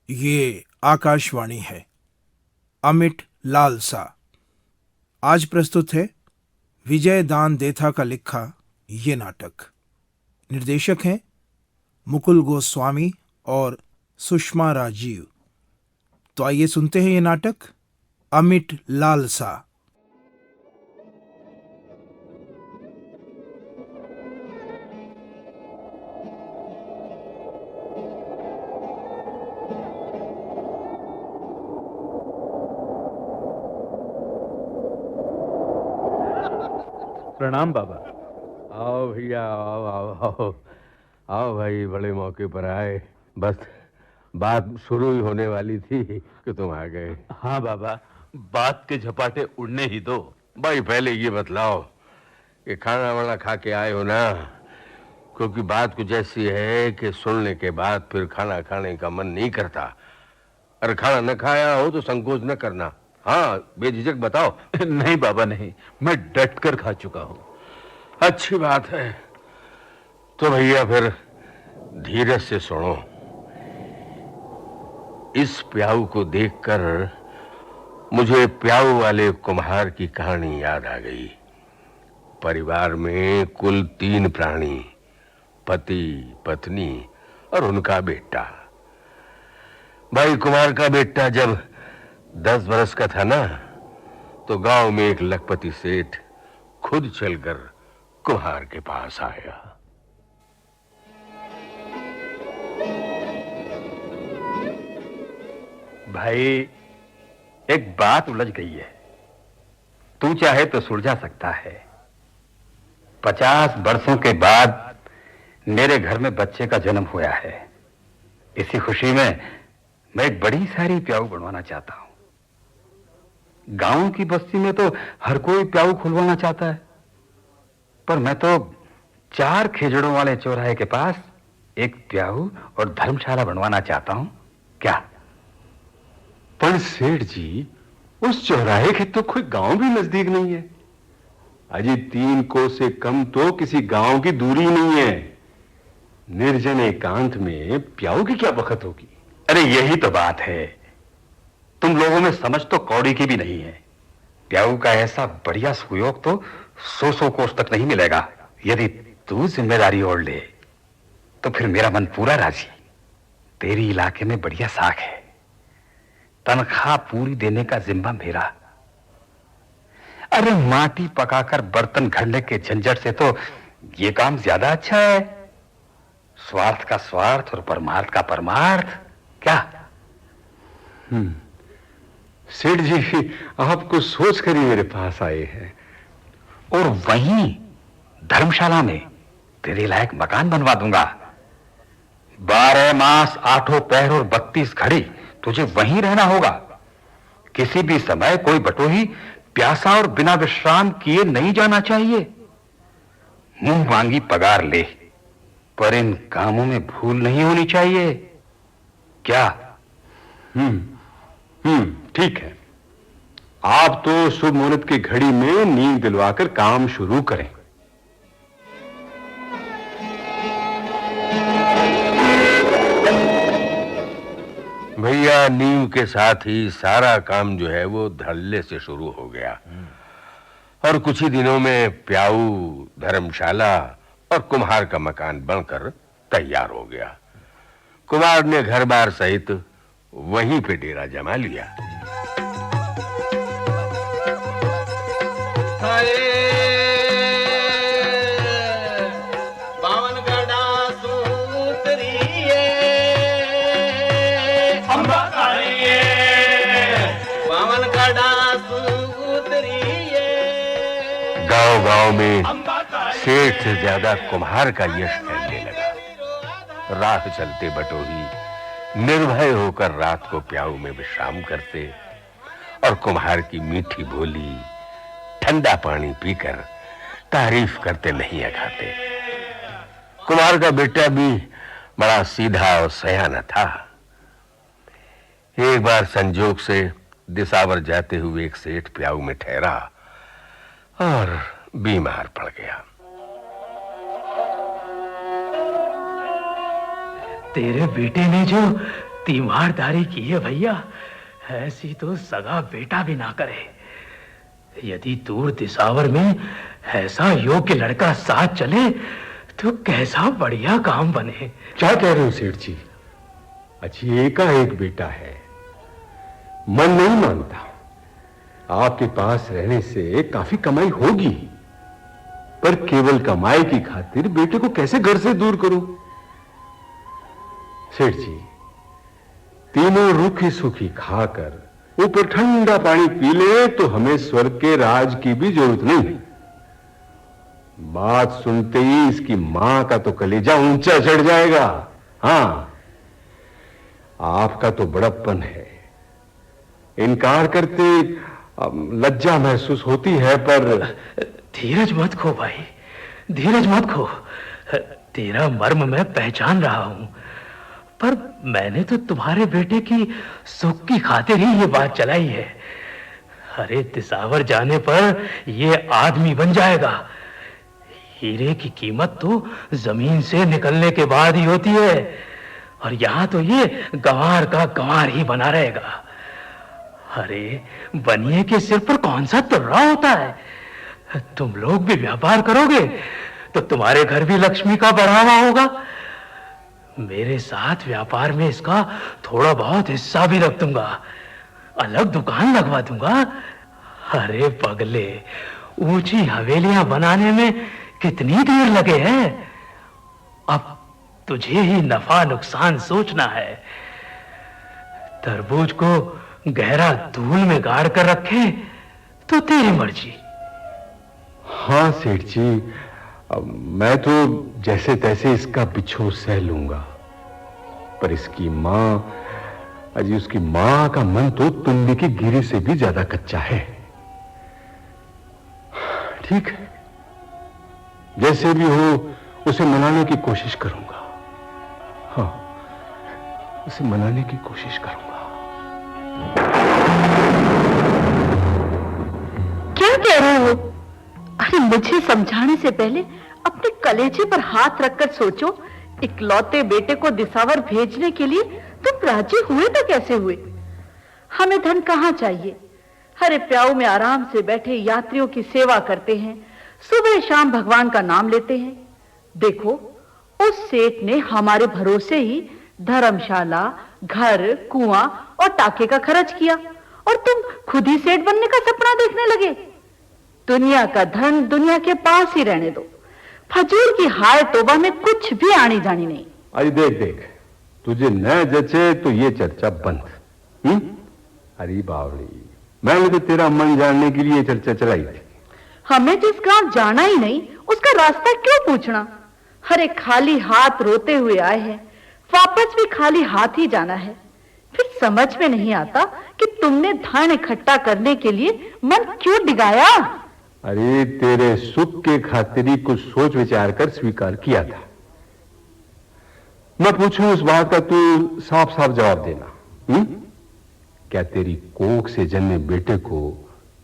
ये आकाशवाणी है। अमिट लालसा। आज प्रस्तुत है विजय दान देथा का लिखा ये नाटक। निर्देशक हैं मुकुल गोस्वामी और सुषमा राजीव। तो आइए सुनते हैं ये नाटक अमिट लालसा। प्रणाम बाबा। आओ भैया, आओ आओ आओ। आओ भाई, बड़े मौके पर आए। बस बात शुरू ही होने वाली थी कि तुम आ गए। हाँ बाबा, बात के झपाटे उड़ने ही दो। भाई पहले ये बतलाओ कि खाना वाना खा के आए हो ना? क्योंकि बात कुछ ऐसी है कि सुनने के बाद फिर खाना खाने का मन नहीं करता। अरे खाना न खाया हो तो संकोच न करना। हाँ, बेझिझक बताओ। नहीं बाबा नहीं, मैं डट कर खा चुका हूँ। अच्छी बात है। तो भैया फिर धीरज से सुनो। इस प्याऊ को देखकर मुझे प्याऊ वाले कुम्हार की कहानी याद आ गई। परिवार में कुल 3 प्राणी, पति, पत्नी और उनका बेटा। भाई कुमार का बेटा जब 10 बरस का था ना, तो गांव में एक लखपति सेठ खुद चलकर कुम्हार के पास आया। भाई, एक बात उलझ गई है। तू चाहे तो सुलझा सकता है। 50 बरसों के बाद मेरे घर में बच्चे का जन्म हुआ है। इसी खुशी में मैं एक बड़ी सारी प्याऊ बनवाना चाहता हूं। गांव की बस्ती में तो हर कोई प्याऊ खुलवाना चाहता है, पर मैं तो 4 खेजड़ों वाले चौराहे के पास एक प्याऊ और धर्मशाला बनवाना चाहता हूं। क्या? पर सेठ जी, उस चौराहे के तो कोई गांव भी नजदीक नहीं है। अजी 3 कोस से कम तो किसी गांव की दूरी नहीं है। निर्जन एकांत में प्याऊ की क्या बखत होगी? अरे यही तो बात है। तुम लोगों में समझ तो कौड़ी की भी नहीं है। प्याऊ का ऐसा बढ़िया सुयोग तो 100 कोस तक नहीं मिलेगा। यदि तू जिम्मेदारी ओढ़ ले तो फिर मेरा मन पूरा राजी। तेरी इलाके में बढ़िया साख है। तनख्वाह पूरी देने का जिम्मा मेरा। अरे माटी पकाकर बर्तन घड़ने के झंझट से तो ये काम ज्यादा अच्छा है। स्वार्थ का स्वार्थ और परमार्थ का परमार्थ। क्या? सेठ जी, आपको सोचकर ही मेरे पास आए हैं। और वहीं धर्मशाला में तेरे लायक मकान बनवा दूंगा। 12 मास 8 पहर और 32 घड़ी तुझे वहीं रहना होगा। किसी भी समय कोई बटोही प्यासा और बिना विश्राम किए नहीं जाना चाहिए। मुंह मांगी पगार ले, पर इन कामों में भूल नहीं होनी चाहिए। क्या? ठीक है। आप तो शुभ मुहूर्त की घड़ी में नींद दिलवाकर काम शुरू करें। भैया नींव के साथ ही सारा काम जो है वो धड़ल्ले से शुरू हो गया। और कुछ ही दिनों में प्याऊ, धर्मशाला और कुम्हार का मकान बनकर तैयार हो गया। कुमार ने घर बार सहित वहीं पे डेरा जमा लिया। गांव-गांव में सेठ से ज्यादा कुम्हार का यश फैलने लगा। राह चलते बटोही निर्भय होकर रात को प्याऊ में विश्राम करते और कुम्हार की मीठी बोली, ठंडा पानी पीकर तारीफ करते नहीं अघाते। कुम्हार का बेटा भी बड़ा सीधा और सयाना था। एक बार संजोग से दिसावर जाते हुए एक सेठ प्याऊ में ठहरा और बीमार पड़ गया। तेरे बेटे ने जो तीमारदारी की है भैया, ऐसी तो सगा बेटा भी ना करे। यदि दूर दिसावर में ऐसा योग्य लड़का साथ चले तो कैसा बढ़िया काम बने। क्या कह रहे हो सेठ जी? अच्छी एकाएक बेटा है, मन नहीं मानता। आपके पास रहने से काफी कमाई होगी, पर केवल कमाई की खातिर बेटे को कैसे घर से दूर करूं? सेठ जी, तीनों रूखी सूखी खाकर ऊपर ठंडा पानी पी ले तो हमें स्वर्ग के राज की भी जरूरत नहीं। बात सुनते ही इसकी मां का तो कलेजा ऊंचा चढ़ जाएगा। हां, आपका तो बड़प्पन है, इनकार करते लज्जा महसूस होती है, पर धीरज मत खो भाई, धीरज मत खो। तेरा मर्म मैं पहचान रहा हूं, पर मैंने तो तुम्हारे बेटे की सुख की खातिर ही ये बात चलाई है। अरे दिसावर जाने पर ये आदमी बन जाएगा। हीरे की कीमत तो जमीन से निकलने के बाद ही होती है, और यहां तो ये गंवार का गंवार ही बना रहेगा। अरे बनिए के सिर पर कौन सा तुर्रा होता है? तुम लोग भी व्यापार करोगे तो तुम्हारे घर भी लक्ष्मी का बढ़ावा होगा। मेरे साथ व्यापार में इसका थोड़ा बहुत हिस्सा भी रख दूंगा, अलग दुकान लगवा दूंगा। अरे पगले, ऊंची हवेलियां बनाने में कितनी देर लगे है। अब तुझे ही नफा नुकसान सोचना है। तरबूज को गहरा धूल में गाड़ कर रखे तो तेरी मर्जी। हां सेठ जी, मैं तो जैसे तैसे इसका बिछोह सह लूंगा, पर इसकी मां, अजी उसकी मां का मन तो तुंबी की गिरी से भी ज्यादा कच्चा है। ठीक है, जैसे भी हो उसे मनाने की कोशिश करूंगा। हाँ, उसे मनाने की कोशिश करूंगा। क्या कह रहे हो? अरे मुझे समझाने से पहले अपने कलेजे पर हाथ रखकर सोचो। इकलौते बेटे को दिसावर भेजने के लिए तुम राजी हुए तो कैसे हुए? हमें धन कहां चाहिए? हरे प्याऊ में आराम से बैठे यात्रियों की सेवा करते हैं, सुबह शाम भगवान का नाम लेते हैं। देखो, उस सेठ ने हमारे भरोसे ही धर्मशाला, घर, कुआं और टाके का खर्च किया, और तुम खुद ही सेठ बनने का सपना देखने लगे। दुनिया का धन दुनिया के पास ही रहने दो। फजूल की हाय तौबा में कुछ भी आनी जानी नहीं। अरे देख देख, तुझे न जचे तो ये चर्चा बंद। अरे बावड़ी, मैंने तो तेरा मन जानने के लिए चर्चा चलाई थी। हमें जिस गांव जाना ही नहीं, उसका रास्ता क्यों पूछना? अरे खाली हाथ रोते हुए आए हैं, वापस भी खाली हाथ ही जाना है। फिर समझ में नहीं आता कि तुमने धन इकट्ठा करने के लिए मन क्यों डिगाया। अरे तेरे सुख के खातिर ही कुछ सोच विचार कर स्वीकार किया था। मैं पूछूं उस बात का, तू साफ साफ जवाब देना। क्या तेरी कोख से जन्मे बेटे को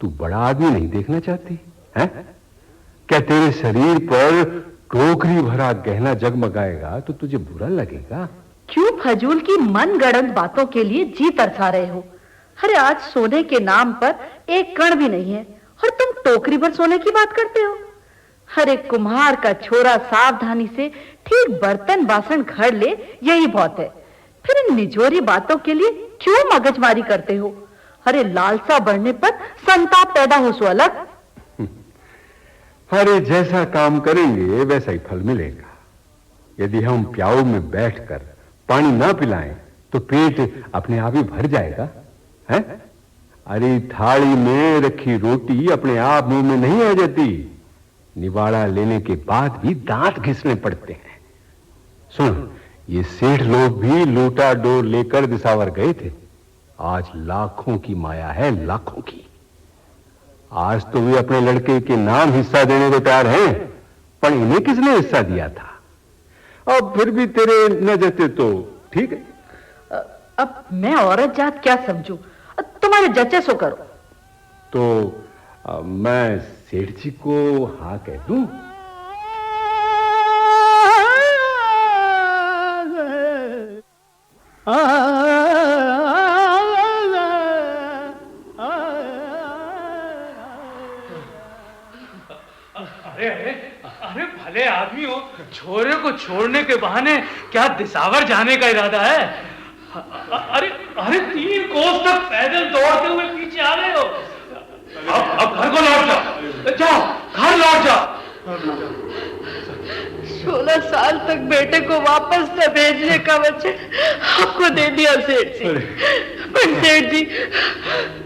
तू बड़ा आदमी नहीं देखना चाहती है? क्या तेरे शरीर पर टोकरी भरा गहना जगमगाएगा तो तुझे बुरा लगेगा? क्यों फजूल की मनगढ़ंत बातों के लिए जी तरसा रहे हो? अरे आज सोने के नाम पर एक कण भी नहीं है, और तुम टोकरी भर सोने की बात करते हो। अरे कुम्हार का छोरा सावधानी से ठीक बर्तन बासन घड़ ले, यही बहुत है। फिर इन निजोरी बातों के लिए क्यों मगजमारी करते हो? अरे लालसा बढ़ने पर संताप पैदा हो सो अलग। अरे जैसा काम करेंगे वैसा ही फल मिलेगा। यदि हम प्याऊ में बैठकर पानी ना पिलाएं तो पेट अपने आप ही भर जाएगा, है? अरे थाली में रखी रोटी अपने आप मुंह में नहीं आ जाती, निवाड़ा लेने के बाद भी दांत घिसने पड़ते हैं। सुन, ये सेठ लोग भी लोटा डोर लेकर दिसावर गए थे। आज लाखों की माया है, लाखों की। आज तो वे अपने लड़के के नाम हिस्सा देने को तैयार हैं, पर इन्हें किसने हिस्सा दिया था? अब फिर भी तेरे न जते तो ठीक है। अब मैं औरत जात क्या समझूं? तुम्हारे जचे सो करो। तो मैं सेठ जी को हाँ कह दूं? आ आदमी हो, छोरे को छोड़ने के बहाने क्या दिसावर जाने का इरादा है? अरे अरे 3 कोस तक पैदल दौड़ते हुए पीछे आ रहे हो। अब घर को लौट जाओ, जाओ घर लौट जाओ। 16 साल तक बेटे को वापस न भेजने का वचन आपको दे दिया सेठ जी। पर सेठ जी,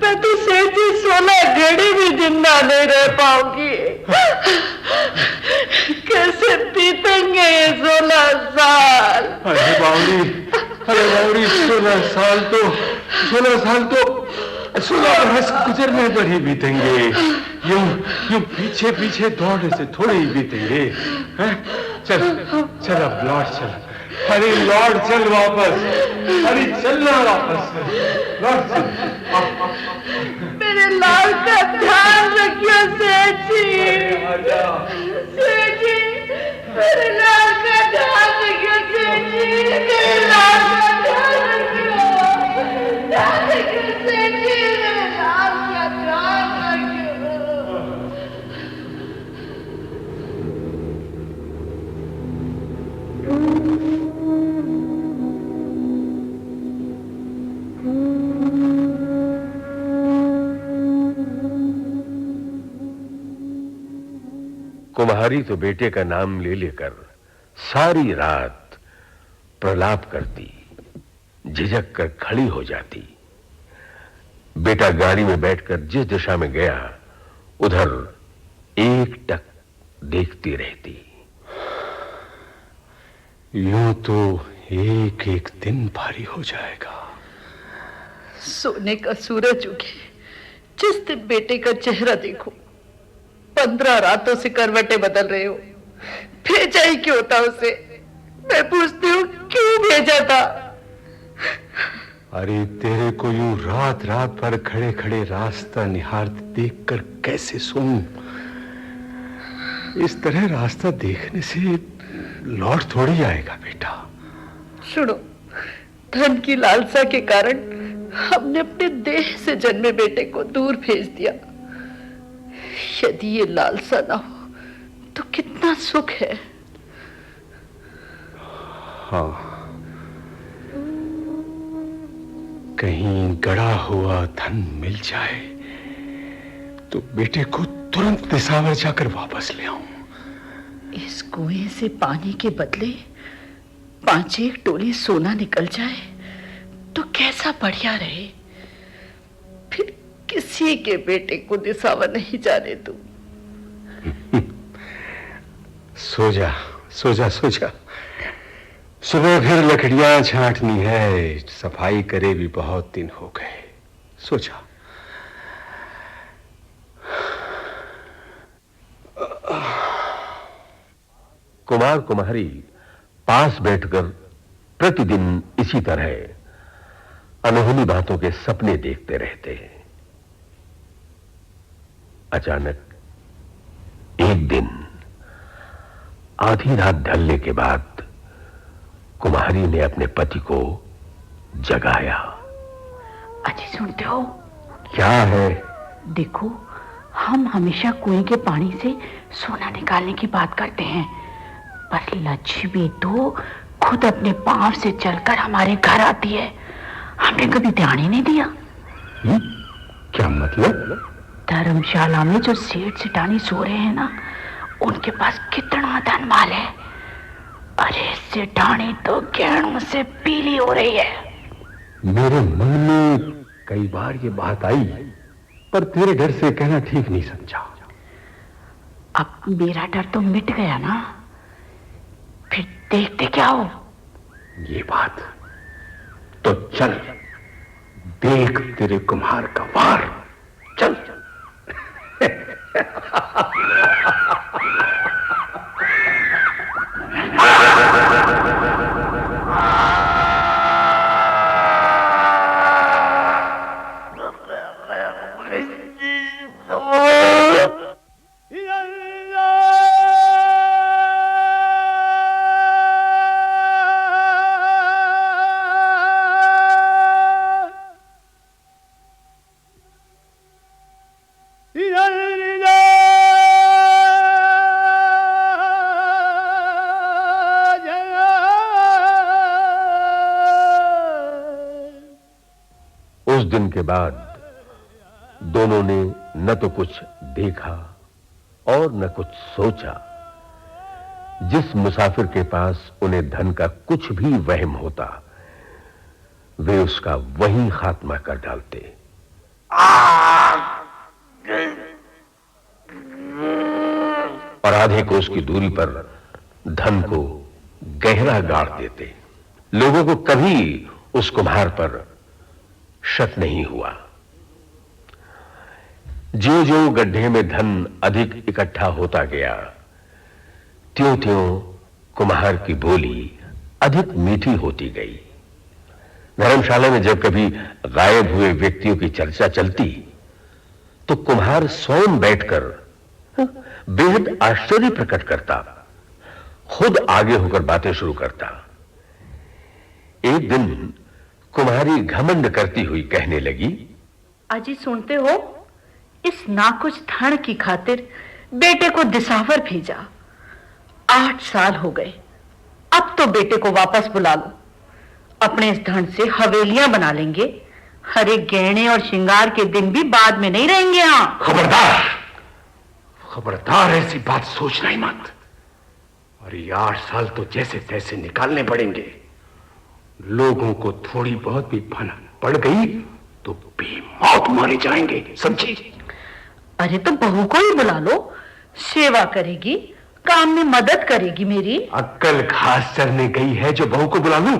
मैं तो सेठ जी 16 घड़ी भी जिंदा नहीं रह पाऊंगी। कैसे बीतेंगे ये 16 साल? अरे बावड़ी 16 साल तो 16 बरस गुजरने पर ही बीतेंगे। यूं पीछे पीछे दौड़ने से थोड़े ही बीतेंगे। हैं? चल अब लौट चल। अरे लौट चल वापस। अरे चलना वापस लौट चल। मेरे लाल का ध्यान रखियो सेठ जी। सेठ जी, मेरे लाल का ध्यान रखियो सेठ जी। मेरे लाल का ध्यान रखियो सेठ जी। मेरे लाल का ध्यान रखियो। कुम्हारी तो बेटे का नाम ले लेकर सारी रात प्रलाप करती, झिझक कर खड़ी हो जाती। बेटा गाड़ी में बैठकर जिस दिशा में गया उधर एकटक देखती रहती। यूं तो एक एक दिन भारी हो जाएगा। सोने का सूरज उगे जिस दिन बेटे का चेहरा देखो। 15 रातों से करवटें बदल रहे हो। भेजा ही क्यों था उसे? मैं पूछती हूँ क्यों भेजा था? अरे तेरे को यूं रात रात भर खड़े खड़े रास्ता निहारते देखकर कैसे सोऊं? इस तरह रास्ता देखने से लौट थोड़ी आएगा बेटा। सुनो, धन की लालसा के कारण हमने अपने देह से जन्मे बेटे को दूर भेज दिया। यदि ये लालसा ना हो तो कितना सुख है। हाँ, कहीं गड़ा हुआ धन मिल जाए तो बेटे को तुरंत दिसावर जाकर वापस ले आऊं। इस कुएं से पानी के बदले 5-1 टोली सोना निकल जाए तो कैसा बढ़िया रहे। फिर किसी के बेटे को दिसावर नहीं जाने दूं। सो जा सो जा सो जा। सुबह फिर लकड़ियां छांटनी है, सफाई करे भी बहुत दिन हो गए। सो जा। कुमार कुम्हारी पास बैठकर प्रतिदिन इसी तरह अनहोनी बातों के सपने देखते रहते हैं। अचानक एक दिन आधी रात ढलने के बाद कुम्हारी ने अपने पति को जगाया। अजी सुनते हो? क्या है? देखो, हम हमेशा कुएं के पानी से सोना निकालने की बात करते हैं, पर लक्ष्मी तो खुद अपने पांव से चलकर हमारे घर आती है। हमने कभी ध्यान ही नहीं दिया। क्या मतलब? धर्मशाला में जो सेठ सिटानी सो रहे हैं ना, उनके पास कितना धन माल है। अरे सेठानी तो गहनों से पीली हो रही है। मेरे मन में कई बार ये बात आई, पर तेरे डर से कहना ठीक नहीं समझा। अब मेरा डर तो मिट गया ना, फिर देखते क्या हो। ये बात तो चल देख तेरे कुम्हार का वार। चल कुछ दिन के बाद दोनों ने न तो कुछ देखा और न कुछ सोचा। जिस मुसाफिर के पास उन्हें धन का कुछ भी वहम होता, वे उसका वहीं खात्मा कर डालते। और आधे कोस की दूरी पर धन को गहरा गाड़ देते। लोगों को कभी उस कुम्हार पर शक नहीं हुआ। ज्यों-ज्यों गड्ढे में धन अधिक इकट्ठा होता गया, त्यों-त्यों कुम्हार की बोली अधिक मीठी होती गई। धर्मशाला में जब कभी गायब हुए व्यक्तियों की चर्चा चलती, तो कुम्हार स्वयं बैठकर बेहद आश्चर्य प्रकट करता, खुद आगे होकर बातें शुरू करता। एक दिन कुम्हारी घमंड करती हुई कहने लगी, अजी सुनते हो, इस नाकुछ धन की खातिर बेटे को दिसावर भेजा। 8 साल हो गए, अब तो बेटे को वापस बुला लो। अपने इस धन से हवेलियां बना लेंगे, हरे गहने और श्रृंगार के दिन भी बाद में नहीं रहेंगे। यहाँ खबरदार, खबरदार, ऐसी बात सोचना ही मत। और ये 8 साल तो जैसे तैसे निकालने पड़ेंगे। लोगों को थोड़ी बहुत भी भनक पड़ गई तो बेमौत मारे जाएंगे, समझी? अरे तो बहू को ही बुला लो, सेवा करेगी, काम में मदद करेगी मेरी। अक्कल घास चरने गई है जो बहू को बुला लूं?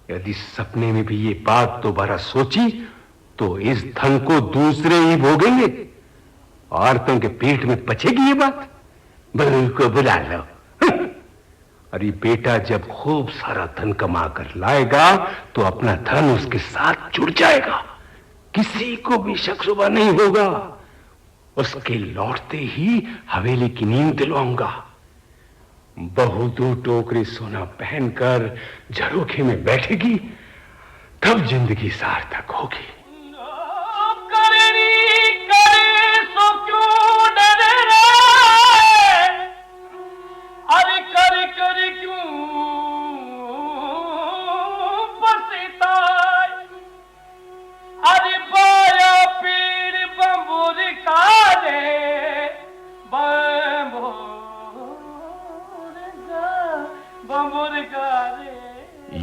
यदि सपने में भी ये बात दोबारा सोची तो इस धन को दूसरे ही भोगेंगे। औरतों के पेट में पचेगी ये बात। बहू को बुला लो। अरे बेटा जब खूब सारा धन कमा कर लाएगा तो अपना धन उसके साथ जुड़ जाएगा, किसी को भी शक शुबा नहीं होगा। उसके लौटते ही हवेली की नींद दिलवाऊंगा। बहू 2 टोकरी सोना पहनकर झरोखे में बैठेगी, तब जिंदगी सार्थक होगी।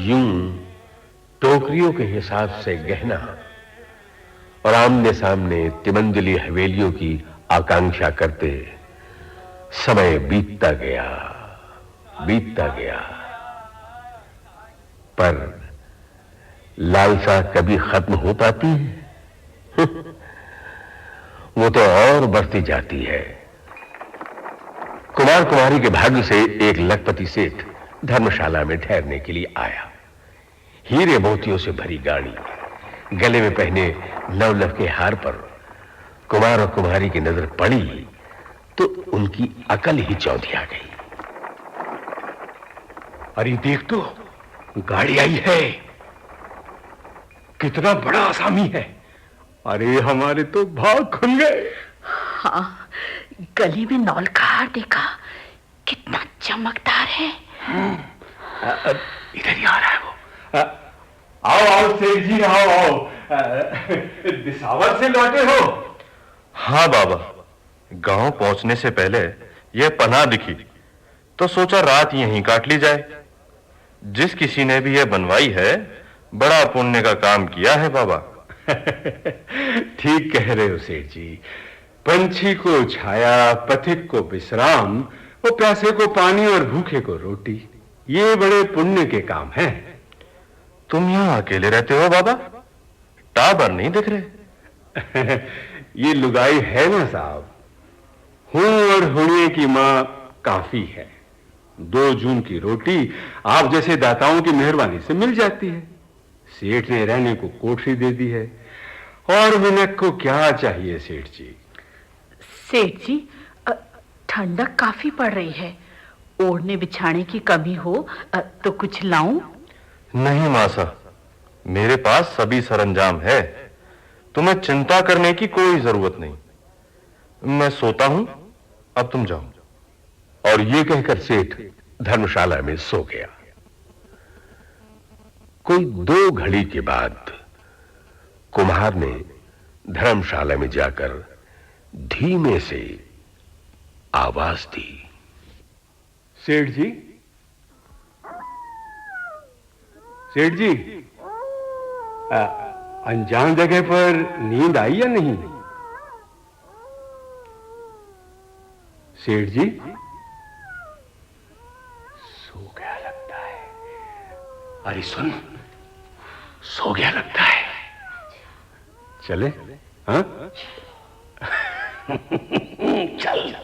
यूं टोकरियों के हिसाब से गहना और आमने सामने तिमंजली हवेलियों की आकांक्षा करते समय बीतता गया, बीतता गया। पर लालसा कभी खत्म हो पाती है? वो तो और बढ़ती जाती है। कुमार कुमारी के भाग्य से एक लखपति सेठ धर्मशाला में ठहरने के लिए आया। हीरे मोतियों से भरी गाड़ी, गले में पहने नवलख के हार पर कुमार और कुमारी की नजर पड़ी तो उनकी अकल ही चौंधिया गई। अरे देख तो, गाड़ी आई है। कितना बड़ा आसामी है। अरे हमारे तो भाग खुल गए। हाँ, गली में नौलखार देखा, कितना चमकदार है। इधर ही आ रहा है वो। आओ आओ सेठ जी, आओ आओ। दिसावर से लौटे हो? हाँ बाबा, गांव पहुंचने से पहले यह पनाह दिखी तो सोचा रात यहीं काट ली जाए। जिस किसी ने भी यह बनवाई है, बड़ा पुण्य का काम किया है बाबा। ठीक कह रहे हो सेठ जी। पंछी को छाया, पथिक को विश्राम, वो प्यासे को पानी और भूखे को रोटी, ये बड़े पुण्य के काम हैं। तुम यहां अकेले रहते हो बाबा? टाबर नहीं दिख रहे। ये लुगाई है ना साहब, हूं और हुड़िए की मां काफी है। 2 जून की रोटी आप जैसे दाताओं की मेहरबानी से मिल जाती है। सेठ ने रहने को कोठरी दे दी है, और मिनक को क्या चाहिए सेठ जी? सेठ जी, ठंडक काफी पड़ रही है, ओढ़ने बिछाने की कमी हो तो कुछ लाऊं? नहीं मासा, मेरे पास सभी सरंजाम है। तुम्हें चिंता करने की कोई जरूरत नहीं। मैं सोता हूं, अब तुम जाओ। और ये कहकर सेठ धर्मशाला में सो गया। कोई 2 घड़ी के बाद कुम्हार ने धर्मशाला में जाकर धीमे से आवाज दी। सेठ जी, सेठ जी, अनजान जगह पर नींद आई या नहीं? सेठ जी, सो गया लगता है। अरे सुन, सो गया लगता है। चले? हाँ? चल।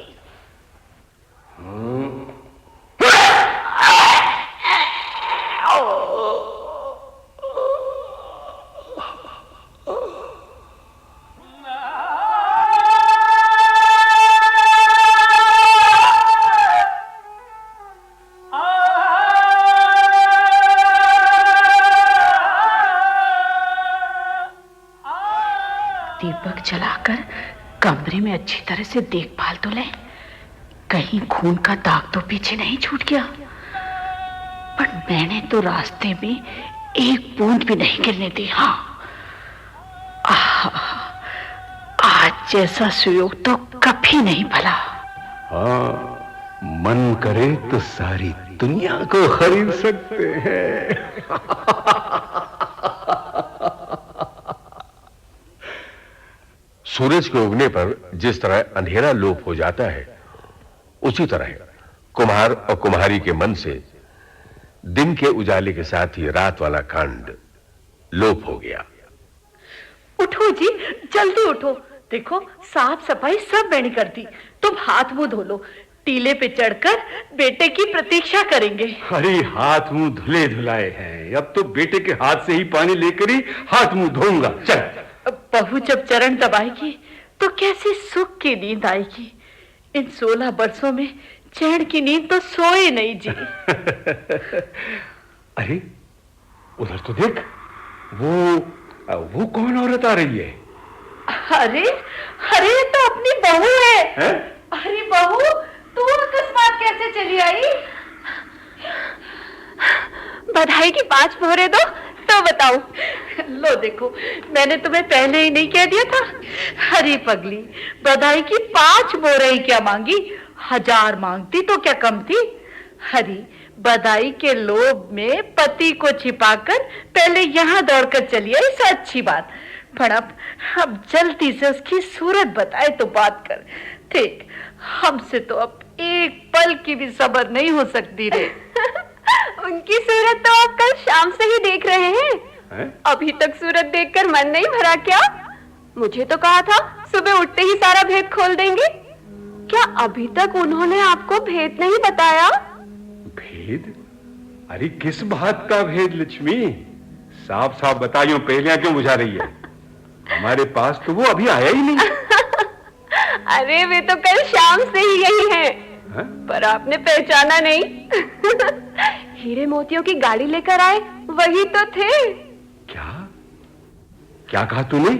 दीपक जलाकर कमरे में अच्छी तरह से देखभाल तो ले, कहीं खून का दाग तो पीछे नहीं छूट गया। पर मैंने तो रास्ते में एक बूंद भी नहीं गिरने दी। हाँ, आज जैसा सुयोग तो कभी नहीं भला। हाँ, मन करे तो सारी दुनिया को खरीद सकते हैं। सूरज के उगने पर जिस तरह अंधेरा लोप हो जाता है, उसी तरह कुम्हार और कुम्हारी के मन से दिन के उजाले के साथ ही रात वाला कांड लोप हो गया। उठो जी, जल्दी उठो। देखो, साफ सफाई सब मैंने कर दी। तुम हाथ मुंह धो लो, टीले पे चढ़कर बेटे की प्रतीक्षा करेंगे। अरे हाथ मुंह धुले धुलाए हैं, अब तो बेटे के हाथ से ही पानी लेकर ही हाथ मुंह धोऊंगा। चल। बहू जब चरण दबाएगी तो कैसी सुख की नींद आएगी। इन 16 वर्षों में चैन की नींद तो सोए नहीं जी। अरे उधर तो देख, वो कौन औरत आ रही है? अरे अरे, तो अपनी बहू है। अरे बहू, तू अकस्मात कैसे चली आई? बधाई की 5 मोहरे दो तो बताओ। लो देखो, मैंने तुम्हें पहले ही नहीं कह दिया था? हरी पगली, बधाई की 5 मोहरे ही क्या मांगी, 1000 मांगती तो क्या कम थी? हरी, बधाई के लोभ में पति को छिपाकर पहले यहाँ दौड़कर चली आई, इससे अच्छी बात। पर अब जल्दी से उसकी सूरत बताए तो बात कर। देख, हमसे तो अब एक पल की भी सब्र नहीं हो सकती रे। उनकी सूरत तो आप कल शाम से ही देख रहे हैं। अभी तक सूरत देखकर मन नहीं भरा क्या? मुझे तो कहा था सुबह उठते ही सारा भेद खोल देंगे। क्या अभी तक उन्होंने आपको भेद नहीं बताया? भेद? अरे किस बात का भेद लक्ष्मी? साफ साफ बताइयो, पहलियां क्यों बुझा रही है? हमारे पास तो वो अभी आया ही नहीं। अरे वे तो कल शाम से ही यही हैं। पर आपने पहचाना नहीं। हीरे मोतियों की गाड़ी लेकर आए वही तो थे। क्या क्या कहा तूने?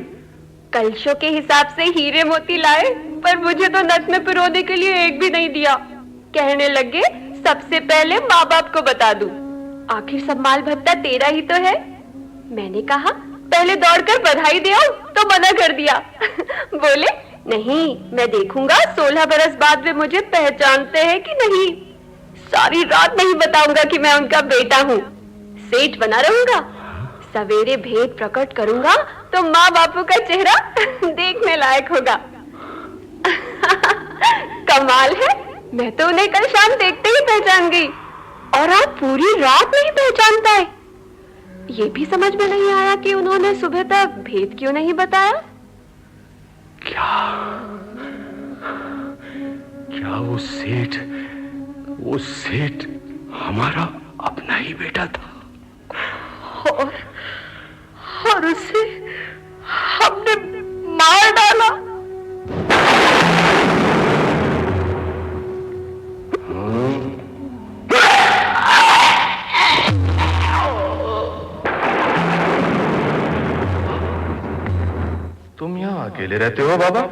कलशों के हिसाब से हीरे मोती लाए, पर मुझे तो नक में पिरोने के लिए एक भी नहीं दिया। कहने लगे सबसे पहले माँ बाप को बता दूं, आखिर सब माल भत्ता तेरा ही तो है। मैंने कहा पहले दौड़कर बधाई दे आओ, तो मना कर दिया। बोले नहीं, मैं देखूंगा 16 बरस बाद वे मुझे पहचानते हैं कि नहीं। सारी रात नहीं बताऊंगा कि मैं उनका बेटा हूँ। सेठ बना रहूंगा, सवेरे भेद प्रकट करूंगा तो माँ बापू का चेहरा देखने लायक होगा। कमाल है, मैं तो उन्हें कल शाम देखते ही पहचान गई, और आप पूरी रात नहीं पहचान पाए। ये भी समझ में नहीं आया कि उन्होंने सुबह तक भेद क्यों नहीं बताया। क्या वो सेठ हमारा अपना ही बेटा था? और उसे हमने मार डाला। तुम यहाँ अकेले रहते हो बाबा?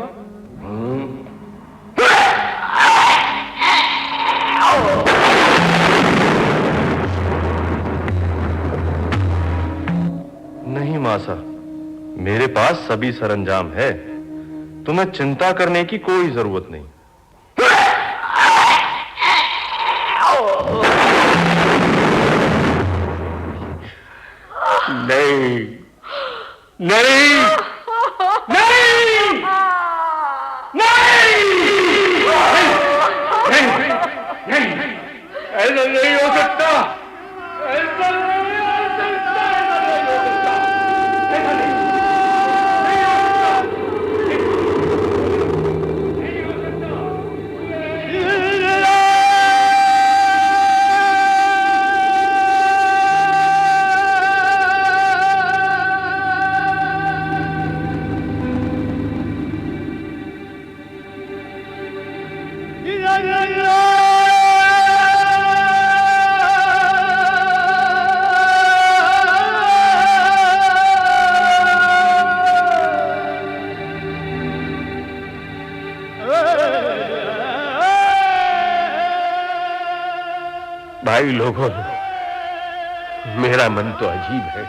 नहीं मासा, मेरे पास सभी सरंजाम है, तुम्हें चिंता करने की कोई जरूरत नहीं। नहीं नहीं नहीं नहीं, ऐसा नहीं हो सकता, ऐसा नहीं हो सकता, ऐसा नहीं हो सकता, ऐसा नहीं हो सकता। भाई लोगों, मेरा मन तो अजीब है।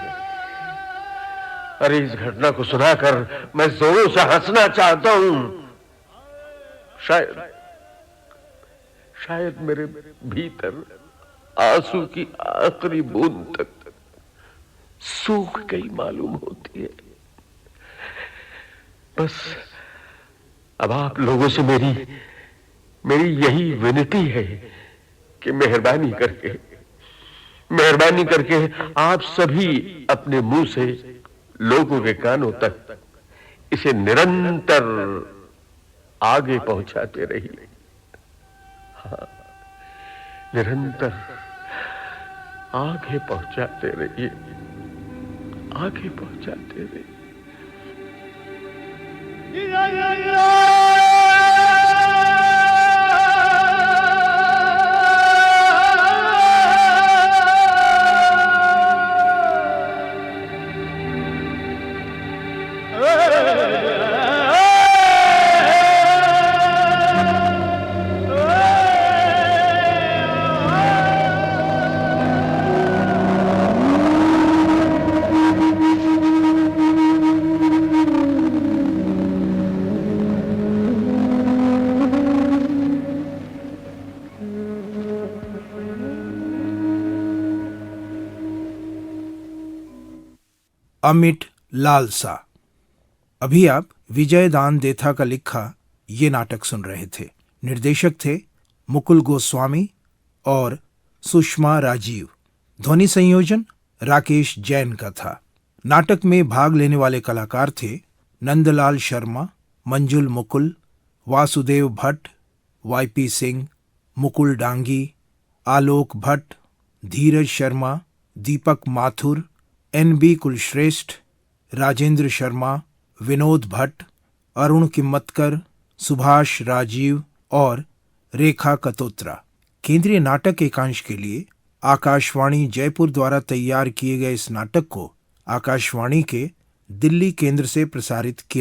अरे इस घटना को सुनाकर मैं जोरों से हंसना चाहता हूं। शायद मेरे भीतर आंसू की आखिरी बूंद तक सूख गई मालूम होती है। बस अब आप लोगों से मेरी यही विनती है कि मेहरबानी करके आप सभी अपने मुंह से लोगों के कानों तक इसे निरंतर आगे पहुंचाते रहिए। हाँ, निरंतर आगे पहुंचाते रहिए, आगे पहुंचाते रहिए। अमिट लालसा। अभी आप विजय दान देथा का लिखा ये नाटक सुन रहे थे। निर्देशक थे मुकुल गोस्वामी और सुषमा राजीव। ध्वनि संयोजन राकेश जैन का था। नाटक में भाग लेने वाले कलाकार थे नंदलाल शर्मा, मंजुल मुकुल, वासुदेव भट्ट, वाईपी सिंह, मुकुल डांगी, आलोक भट्ट, धीरज शर्मा, दीपक माथुर, NB कुलश्रेष्ठ, राजेंद्र शर्मा, विनोद भट्ट, अरुण किम्मतकर, सुभाष राजीव और रेखा कतोत्रा। केंद्रीय नाटक एकांश के लिए आकाशवाणी जयपुर द्वारा तैयार किए गए इस नाटक को आकाशवाणी के दिल्ली केंद्र से प्रसारित किया